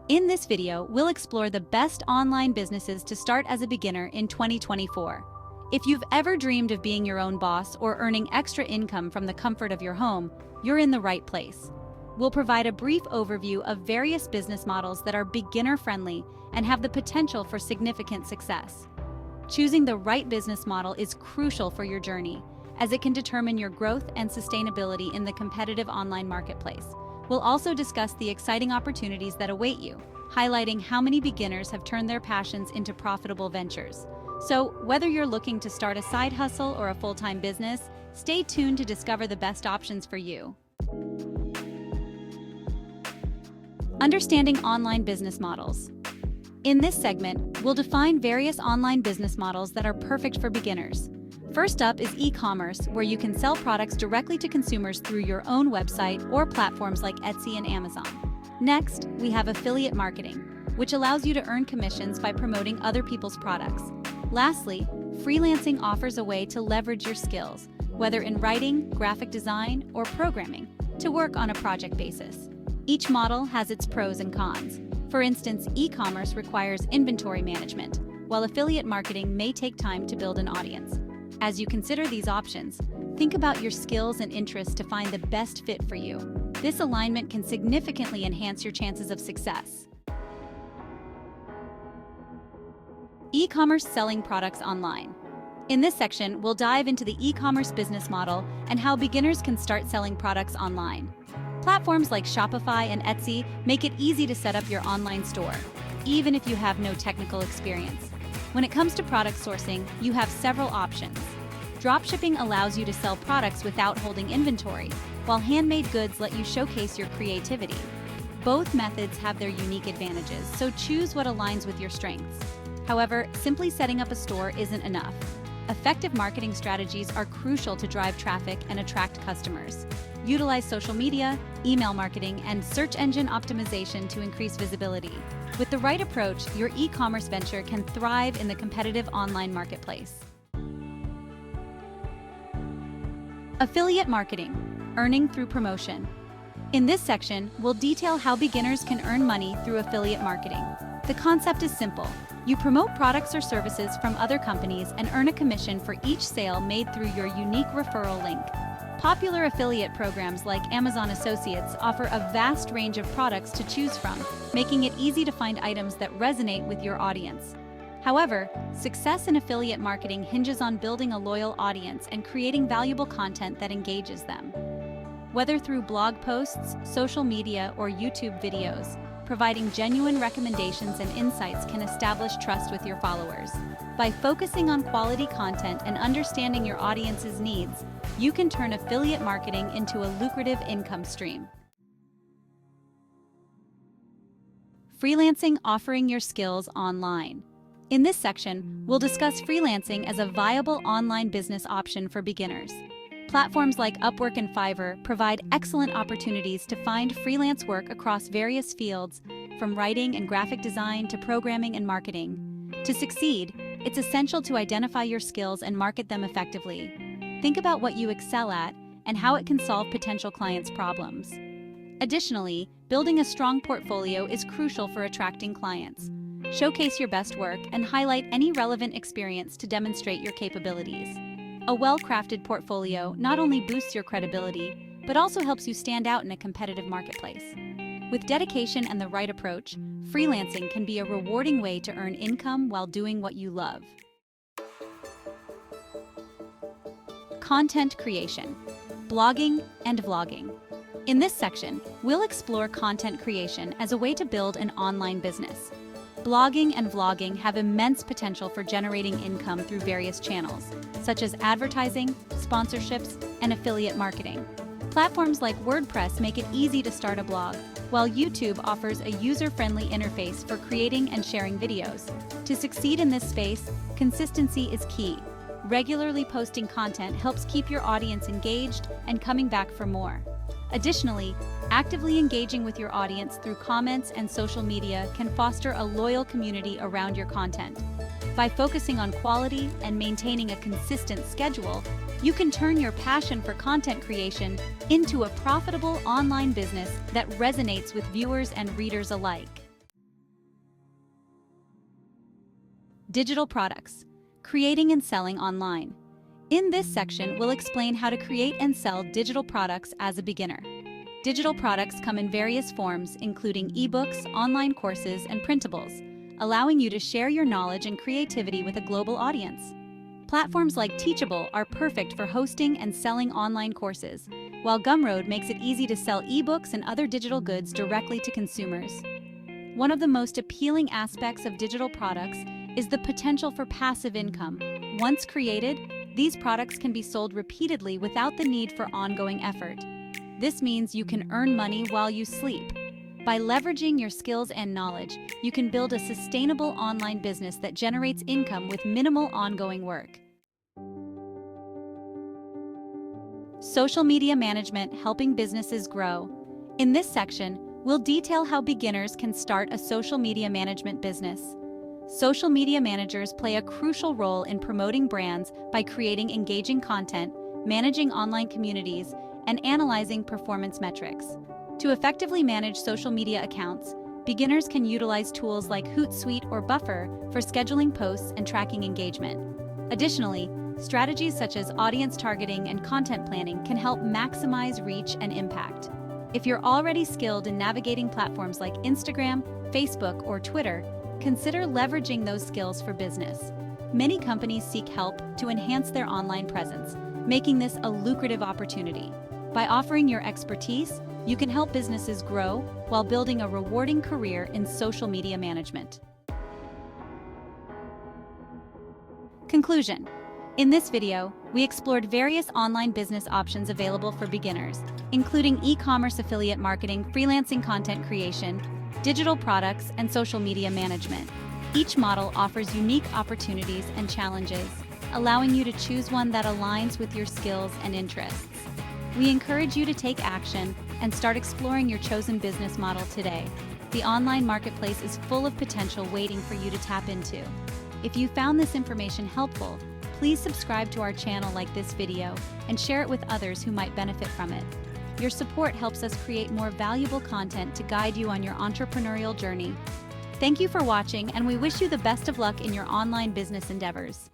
In this video, we'll explore the best online businesses to start as a beginner in 2024. If you've ever dreamed of being your own boss or earning extra income from the comfort of your home, you're in the right place. We'll provide a brief overview of various business models that are beginner-friendly and have the potential for significant success. Choosing the right business model is crucial for your journey, as it can determine your growth and sustainability in the competitive online marketplace. We'll also discuss the exciting opportunities that await you, highlighting how many beginners have turned their passions into profitable ventures. So, whether you're looking to start a side hustle or a full-time business, stay tuned to discover the best options for you. Understanding online business models. In this segment, we'll define various online business models that are perfect for beginners. First up is e-commerce, where you can sell products directly to consumers through your own website or platforms like Etsy and Amazon. Next, we have affiliate marketing, which allows you to earn commissions by promoting other people's products. Lastly, freelancing offers a way to leverage your skills, whether in writing, graphic design, or programming, to work on a project basis. Each model has its pros and cons. For instance, e-commerce requires inventory management, while affiliate marketing may take time to build an audience. As you consider these options, think about your skills and interests to find the best fit for you. This alignment can significantly enhance your chances of success. E-commerce selling products online. In this section, we'll dive into the e-commerce business model and how beginners can start selling products online. Platforms like Shopify and Etsy make it easy to set up your online store, even if you have no technical experience. When it comes to product sourcing, you have several options. Dropshipping allows you to sell products without holding inventory, while handmade goods let you showcase your creativity. Both methods have their unique advantages, so choose what aligns with your strengths. However, simply setting up a store isn't enough. Effective marketing strategies are crucial to drive traffic and attract customers. Utilize social media, email marketing, and search engine optimization to increase visibility. With the right approach, your e-commerce venture can thrive in the competitive online marketplace. Affiliate marketing, earning through promotion. In this section, we'll detail how beginners can earn money through affiliate marketing. The concept is simple. You promote products or services from other companies and earn a commission for each sale made through your unique referral link. Popular affiliate programs like Amazon Associates offer a vast range of products to choose from, making it easy to find items that resonate with your audience. However, success in affiliate marketing hinges on building a loyal audience and creating valuable content that engages them. Whether through blog posts, social media, or YouTube videos, providing genuine recommendations and insights can establish trust with your followers. By focusing on quality content and understanding your audience's needs, you can turn affiliate marketing into a lucrative income stream. Freelancing, offering your skills online. In this section, we'll discuss freelancing as a viable online business option for beginners. Platforms like Upwork and Fiverr provide excellent opportunities to find freelance work across various fields, from writing and graphic design to programming and marketing. To succeed, it's essential to identify your skills and market them effectively. Think about what you excel at and how it can solve potential clients' problems. Additionally, building a strong portfolio is crucial for attracting clients. Showcase your best work and highlight any relevant experience to demonstrate your capabilities. A well-crafted portfolio not only boosts your credibility, but also helps you stand out in a competitive marketplace. With dedication and the right approach, freelancing can be a rewarding way to earn income while doing what you love. Content creation, blogging, and vlogging. In this section, we'll explore content creation as a way to build an online business. Blogging and vlogging have immense potential for generating income through various channels, such as advertising, sponsorships, and affiliate marketing. Platforms like WordPress make it easy to start a blog, while YouTube offers a user-friendly interface for creating and sharing videos. To succeed in this space, consistency is key. Regularly posting content helps keep your audience engaged and coming back for more. Additionally, actively engaging with your audience through comments and social media can foster a loyal community around your content. By focusing on quality and maintaining a consistent schedule, you can turn your passion for content creation into a profitable online business that resonates with viewers and readers alike. Digital products, creating and selling online. In this section, we'll explain how to create and sell digital products as a beginner. Digital products come in various forms, including ebooks, online courses, and printables, allowing you to share your knowledge and creativity with a global audience. Platforms like Teachable are perfect for hosting and selling online courses, while Gumroad makes it easy to sell ebooks and other digital goods directly to consumers. One of the most appealing aspects of digital products is the potential for passive income. Once created, these products can be sold repeatedly without the need for ongoing effort. This means you can earn money while you sleep. By leveraging your skills and knowledge, you can build a sustainable online business that generates income with minimal ongoing work. Social media management, helping businesses grow. In this section, we'll detail how beginners can start a social media management business. Social media managers play a crucial role in promoting brands by creating engaging content, managing online communities, and analyzing performance metrics. To effectively manage social media accounts, beginners can utilize tools like Hootsuite or Buffer for scheduling posts and tracking engagement. Additionally, strategies such as audience targeting and content planning can help maximize reach and impact. If you're already skilled in navigating platforms like Instagram, Facebook, or Twitter, consider leveraging those skills for business. Many companies seek help to enhance their online presence, making this a lucrative opportunity. By offering your expertise, you can help businesses grow while building a rewarding career in social media management. Conclusion. In this video, we explored various online business options available for beginners, including e-commerce affiliate marketing, freelancing content creation, digital products, and social media management. Each model offers unique opportunities and challenges, allowing you to choose one that aligns with your skills and interests. We encourage you to take action and start exploring your chosen business model today. The online marketplace is full of potential waiting for you to tap into. If you found this information helpful, please subscribe to our channel, like this video, and share it with others who might benefit from it. Your support helps us create more valuable content to guide you on your entrepreneurial journey. Thank you for watching, and we wish you the best of luck in your online business endeavors.